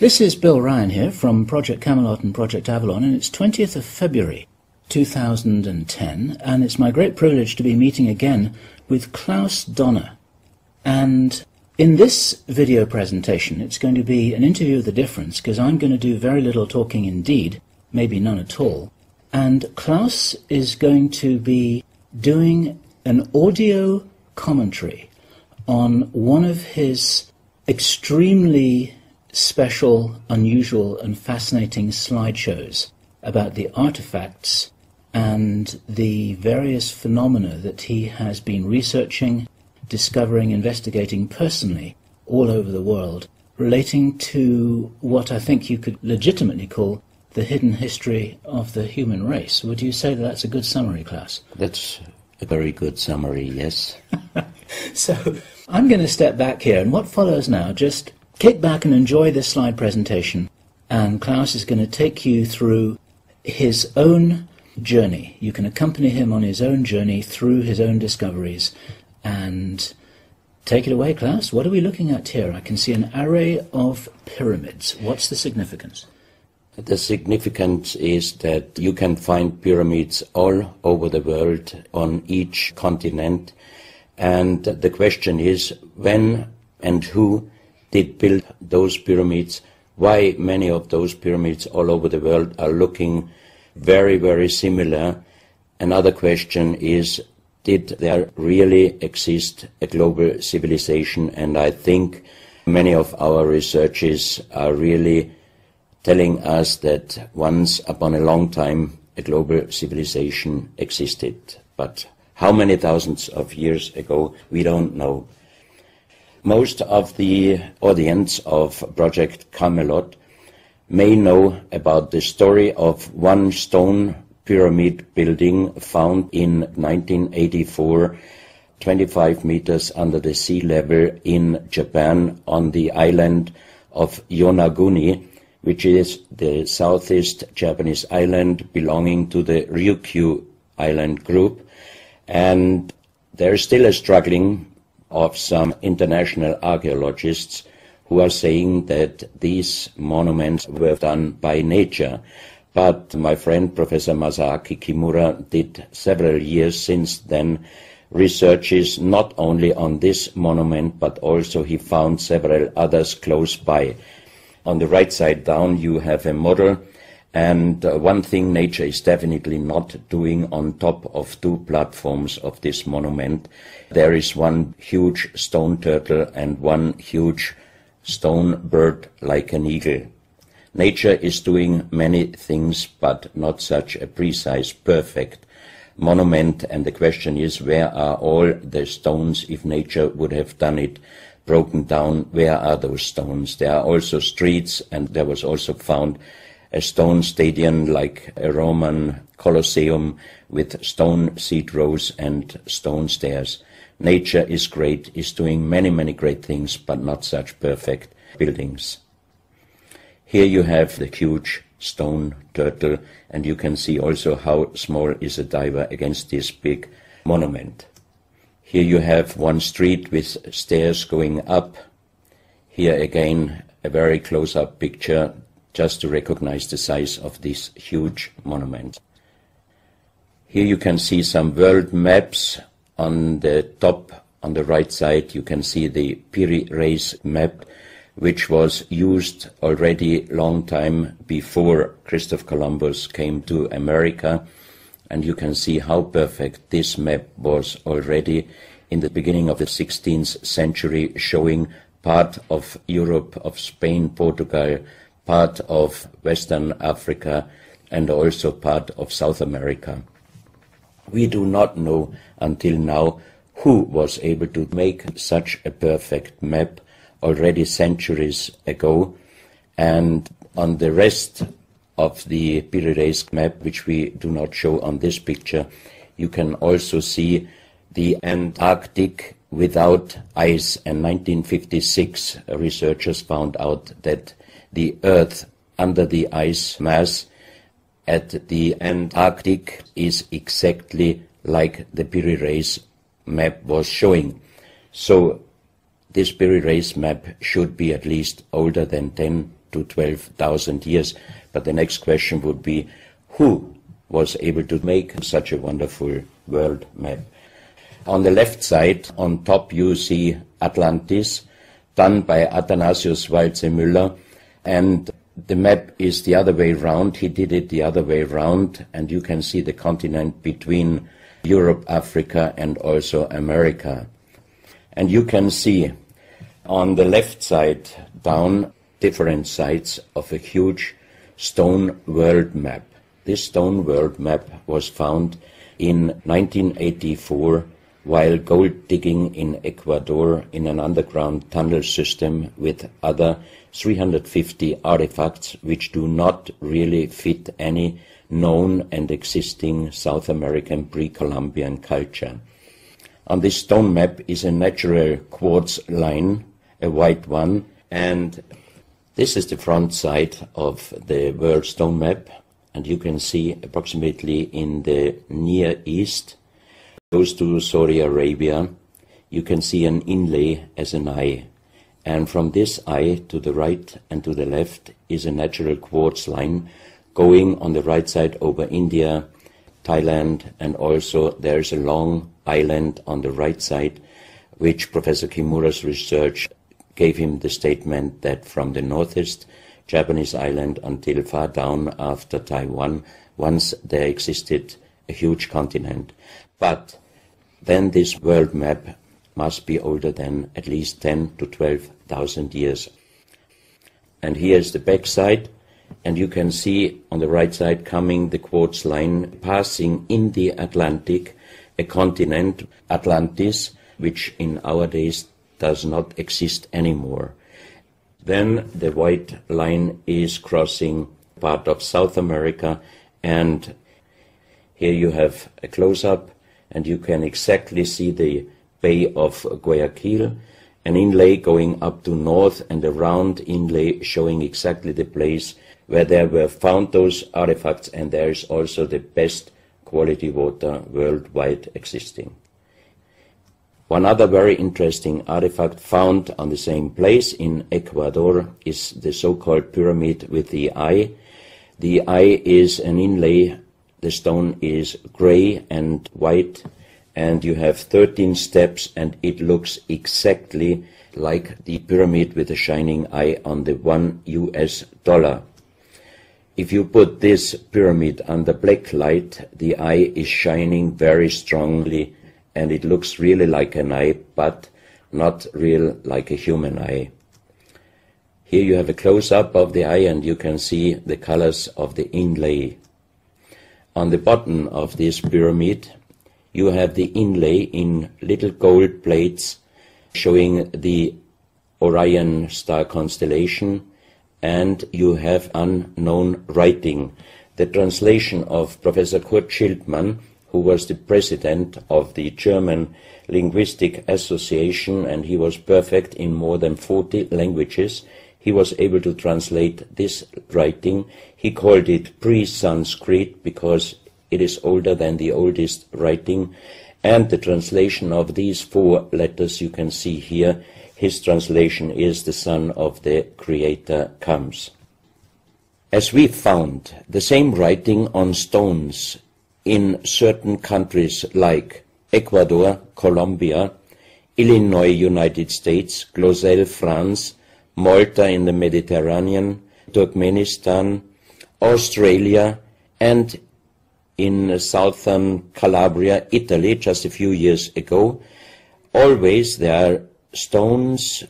This is Bill Ryan here from Project Camelot and Project Avalon, and it's 20th of February 2010, and it's my great privilege to be meeting again with Klaus Dona. And in this video presentation, it's going to be an interview of the difference, because I'm going to do very little talking indeed, maybe none at all. And Klaus is going to be doing an audio commentary on one of his extremely special, unusual and fascinating slideshows about the artifacts and the various phenomena that he has been researching, discovering, investigating personally all over the world, relating to what I think you could legitimately call the hidden history of the human race. Would you say that that's a good summary, Klaus? That's a very good summary, yes. So I'm going to step back here, and what follows now, just kick back and enjoy this slide presentation, and Klaus is going to take you through his own journey. You can accompany him on his own journey through his own discoveries. And take it away, Klaus. What are we looking at here? I can see an array of pyramids. What's the significance? The significance is that you can find pyramids all over the world, on each continent. And the question is, when and who did build those pyramids? Why many of those pyramids all over the world are looking very, very similar? Another question is, did there really exist a global civilization? And I think many of our researches are really telling us that once upon a long time a global civilization existed. But how many thousands of years ago, we don't know. Most of the audience of Project Camelot may know about the story of one stone pyramid building found in 1984, 25 meters under the sea level in Japan, on the island of Yonaguni, which is the southeast Japanese island belonging to the Ryukyu island group. And there is still a struggling of some international archaeologists who are saying that these monuments were done by nature. But my friend Professor Masaaki Kimura did several years since then researches not only on this monument, but also he found several others close by. On the right side down you have a model, and one thing nature is definitely not doing on top of two platforms of this monument. There is one huge stone turtle and one huge stone bird like an eagle. Nature is doing many things, but not such a precise, perfect monument, and the question is, where are all the stones? If nature would have done it broken down, where are those stones? There are also streets, and there was also found a stone stadium like a Roman Colosseum with stone seat rows and stone stairs. Nature is great, is doing many, many great things, but not such perfect buildings. Here you have the huge stone turtle, and you can see also how small is a diver against this big monument. Here you have one street with stairs going up. Here again a very close-up picture just to recognize the size of this huge monument. Here you can see some world maps. On the top, on the right side, you can see the Piri Reis map, which was used already long time before Christopher Columbus came to America. And you can see how perfect this map was already in the beginning of the 16th century, showing part of Europe, of Spain, Portugal, part of Western Africa, and also part of South America. We do not know until now who was able to make such a perfect map already centuries ago, and on the rest of the Piri Reis map, which we do not show on this picture, you can also see the Antarctic without ice. In 1956, researchers found out that the Earth under the ice mass at the Antarctic is exactly like the Piri Reis map was showing. So this Piri Reis map should be at least older than 10 to 12,000 years. But the next question would be, who was able to make such a wonderful world map? On the left side, on top, you see Atlantis, done by Athanasius Walzemüller, and the map is the other way round. He did it the other way round, and you can see the continent between Europe, Africa, and also America. And you can see on the left side down different sides of a huge stone world map. This stone world map was found in 1984 while gold digging in Ecuador in an underground tunnel system with other 350 artifacts which do not really fit any known and existing South American pre-Columbian culture. On this stone map is a natural quartz line, a white one, and this is the front side of the world stone map, and you can see approximately in the Near East, close to Saudi Arabia, you can see an inlay as an eye. And from this eye to the right and to the left is a natural quartz line going on the right side over India, Thailand, and also there's a long island on the right side, which Professor Kimura's research gave him the statement that from the northeast Japanese island until far down after Taiwan, once there existed a huge continent. But then this world map must be older than at least 10 to 12,000 years. And here's the back side, and you can see on the right side coming the quartz line passing in the Atlantic, a continent, Atlantis, which in our days does not exist anymore. Then the white line is crossing part of South America, and here you have a close-up, and you can exactly see the Bay of Guayaquil, an inlay going up to north, and a round inlay showing exactly the place where there were found those artifacts, and there is also the best quality water worldwide existing. One other very interesting artifact found on the same place in Ecuador is the so-called pyramid with the eye. The eye is an inlay, the stone is gray and white, and you have 13 steps, and it looks exactly like the pyramid with a shining eye on the $1 US. If you put this pyramid under black light, the eye is shining very strongly, and it looks really like an eye, but not real like a human eye. Here you have a close-up of the eye, and you can see the colors of the inlay. On the bottom of this pyramid, you have the inlay in little gold plates showing the Orion star constellation, and you have unknown writing. The translation of Professor Kurt Schildmann, who was the president of the German Linguistic Association, and he was perfect in more than 40 languages. He was able to translate this writing. He called it pre-Sanskrit because it is older than the oldest writing, and the translation of these 4 letters you can see here, his translation is "the Son of the Creator comes." As we found the same writing on stones in certain countries like Ecuador, Colombia, Illinois, United States, Clausel, France, Malta in the Mediterranean, Turkmenistan, Australia, and in southern Calabria, Italy, just a few years ago, always there are stones